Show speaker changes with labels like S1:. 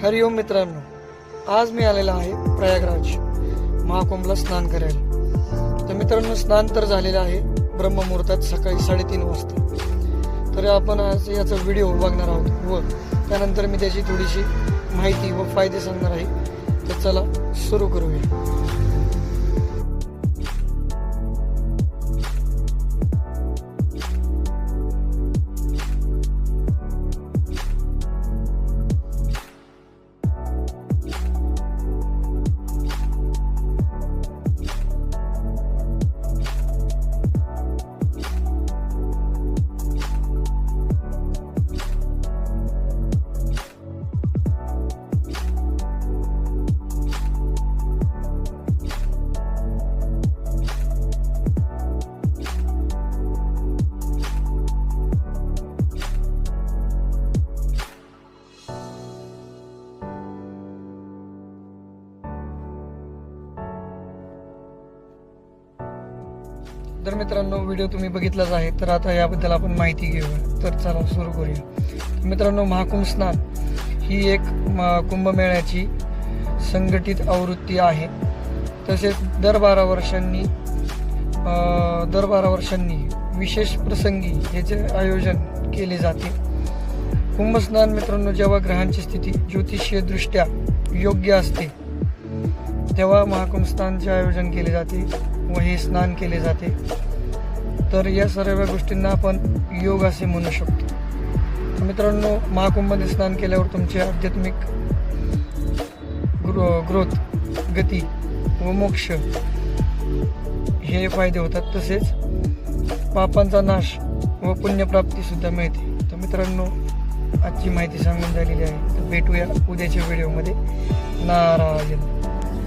S1: हरिओम मित्रांनो, आज मी आलेला आहे प्रयागराज महाकुंभला स्नान करायला. तर मित्रांनो, स्नान तर झालेलं आहे ब्रह्ममुहूर्तात सकाळी 3:30 वाजता. तर आपण आज याचा व्हिडिओ बघणार आहोत व त्यानंतर मी त्याची थोडीशी माहिती व फायदे सांगणार आहे. तर चला सुरू करूया. तर मित्रांनो, व्हिडिओ तुम्ही बघितलाच आहे. तर आता याबद्दल आपण माहिती घेऊया. तर चला सुरू करूया. मित्रांनो, महाकुंभ स्नान ही एक कुंभमेळ्याची संघटित आवृत्ती आहे. तसेच दर 12 वर्षांनी विशेष प्रसंगी याचे आयोजन केले जाते. कुंभस्नान मित्रांनो, जेव्हा ग्रहांची स्थिती ज्योतिषीय दृष्ट्या योग्य असते तेव्हा महाकुंभ स्नानचे आयोजन केले जाते व हे स्नान केले जाते. तर या सर्व गोष्टींना आपण योग असे म्हणू शकतो. मित्रांनो, महाकुंभमध्ये स्नान केल्यावर तुमचे आध्यात्मिक ग्रोथ, गती व मोक्ष हे फायदे होतात. तसेच पापांचा नाश व पुण्यप्राप्ती सुद्धा मिळते. तर मित्रांनो, आजची माहिती सांगून झालेली आहे. तर भेटूया उद्याच्या व्हिडिओमध्ये. नारायण.